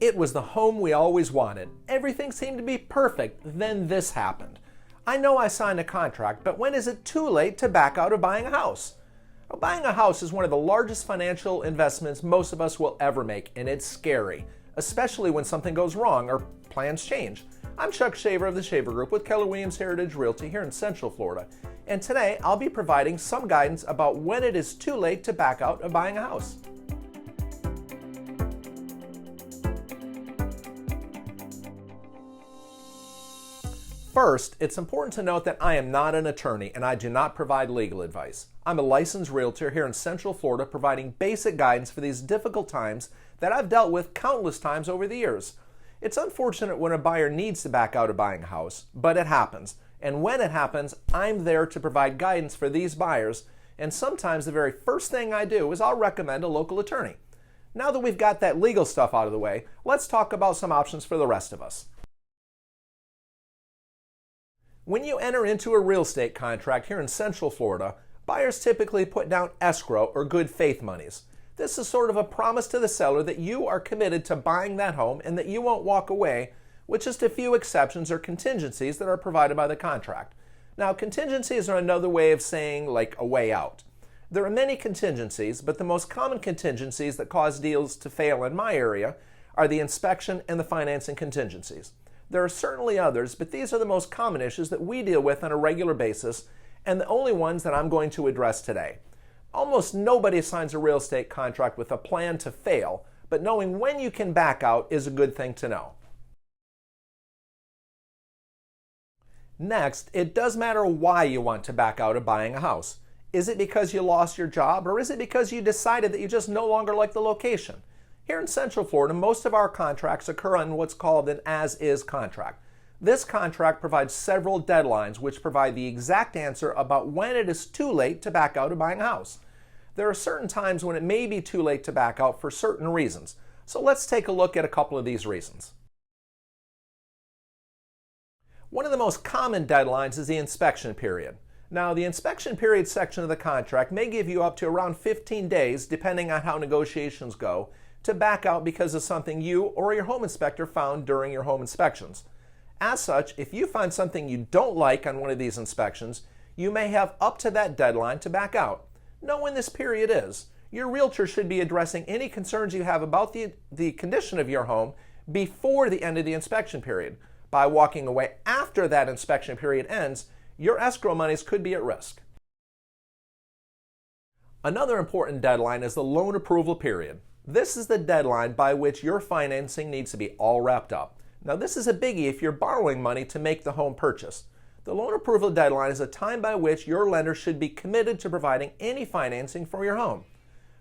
It was the home we always wanted. Everything seemed to be perfect. Then this happened. I know I signed a contract, but when is it too late to back out of buying a house? Well, buying a house is one of the largest financial investments most of us will ever make, and it's scary, especially when something goes wrong or plans change. I'm Chuck Shaver of the Shaver Group with Keller Williams Heritage Realty here in Central Florida, and today I'll be providing some guidance about when it is too late to back out of buying a house. First, it's important to note that I am not an attorney and I do not provide legal advice. I'm a licensed realtor here in Central Florida providing basic guidance for these difficult times that I've dealt with countless times over the years. It's unfortunate when a buyer needs to back out of buying a house, but it happens. And when it happens, I'm there to provide guidance for these buyers, and sometimes the very first thing I do is I'll recommend a local attorney. Now that we've got that legal stuff out of the way, let's talk about some options for the rest of us. When you enter into a real estate contract here in Central Florida, buyers typically put down escrow or good faith monies. This is sort of a promise to the seller that you are committed to buying that home and that you won't walk away, with just a few exceptions or contingencies that are provided by the contract. Now, contingencies are another way of saying like a way out. There are many contingencies, but the most common contingencies that cause deals to fail in my area are the inspection and the financing contingencies. There are certainly others, but these are the most common issues that we deal with on a regular basis and the only ones that I'm going to address today. Almost nobody signs a real estate contract with a plan to fail, but knowing when you can back out is a good thing to know. Next, it does matter why you want to back out of buying a house. Is it because you lost your job, or is it because you decided that you just no longer like the location? Here in Central Florida, most of our contracts occur on what's called an as-is contract. This contract provides several deadlines which provide the exact answer about when it is too late to back out of buying a house. There are certain times when it may be too late to back out for certain reasons. So let's take a look at a couple of these reasons. One of the most common deadlines is the inspection period. Now, the inspection period section of the contract may give you up to around 15 days, depending on how negotiations go, to back out because of something you or your home inspector found during your home inspections. As such, if you find something you don't like on one of these inspections, you may have up to that deadline to back out. Know when this period is. Your realtor should be addressing any concerns you have about the condition of your home before the end of the inspection period. By walking away after that inspection period ends, your escrow monies could be at risk. Another important deadline is the loan approval period. This is the deadline by which your financing needs to be all wrapped up. Now, this is a biggie if you're borrowing money to make the home purchase. The loan approval deadline is a time by which your lender should be committed to providing any financing for your home.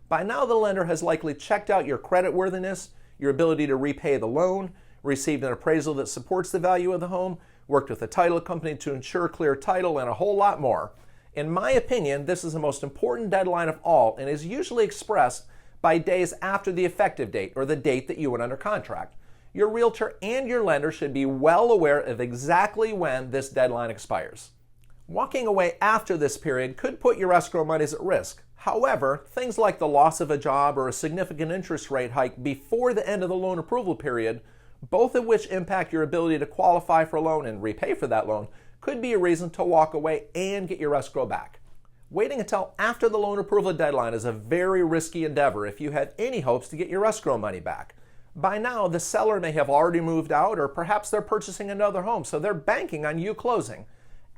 By now, the lender has likely checked out your creditworthiness, your ability to repay the loan, received an appraisal that supports the value of the home, worked with a title company to ensure clear title, and a whole lot more. In my opinion, this is the most important deadline of all and is usually expressed by days after the effective date or the date that you went under contract. Your realtor and your lender should be well aware of exactly when this deadline expires. Walking away after this period could put your escrow monies at risk. However, things like the loss of a job or a significant interest rate hike before the end of the loan approval period, both of which impact your ability to qualify for a loan and repay for that loan, could be a reason to walk away and get your escrow back. Waiting until after the loan approval deadline is a very risky endeavor if you have any hopes to get your escrow money back. By now, the seller may have already moved out, or perhaps they're purchasing another home, so they're banking on you closing.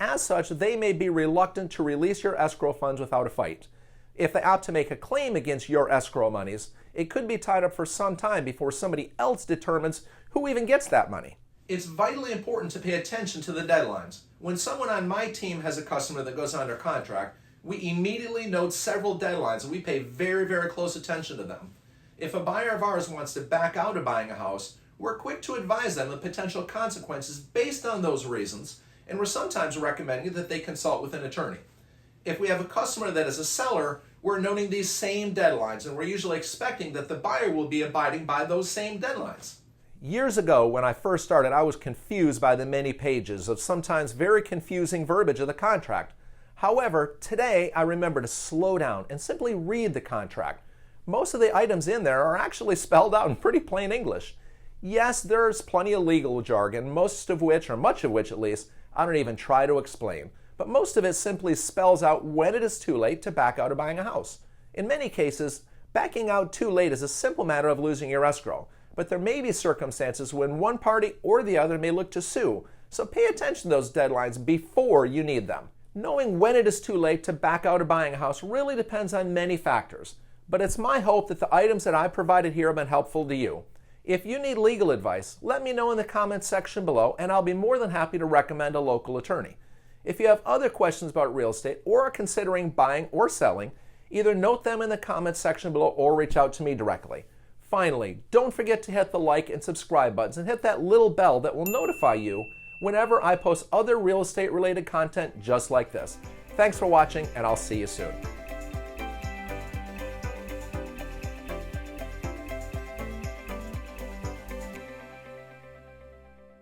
As such, they may be reluctant to release your escrow funds without a fight. If they opt to make a claim against your escrow monies, it could be tied up for some time before somebody else determines who even gets that money. It's vitally important to pay attention to the deadlines. When someone on my team has a customer that goes under contract, we immediately note several deadlines and we pay very, very close attention to them. If a buyer of ours wants to back out of buying a house, we're quick to advise them of potential consequences based on those reasons, and we're sometimes recommending that they consult with an attorney. If we have a customer that is a seller, we're noting these same deadlines, and we're usually expecting that the buyer will be abiding by those same deadlines. Years ago, when I first started, I was confused by the many pages of sometimes very confusing verbiage of the contract. However, today I remember to slow down and simply read the contract. Most of the items in there are actually spelled out in pretty plain English. Yes, there's plenty of legal jargon, most of which, or much of which at least, I don't even try to explain. But most of it simply spells out when it is too late to back out of buying a house. In many cases, backing out too late is a simple matter of losing your escrow. But there may be circumstances when one party or the other may look to sue, so pay attention to those deadlines before you need them. Knowing when it is too late to back out of buying a house really depends on many factors, but it's my hope that the items that I provided here have been helpful to you. If you need legal advice, let me know in the comments section below and I'll be more than happy to recommend a local attorney. If you have other questions about real estate or are considering buying or selling, either note them in the comments section below or reach out to me directly. Finally, don't forget to hit the like and subscribe buttons and hit that little bell that will notify you whenever I post other real estate related content just like this. Thanks for watching and I'll see you soon.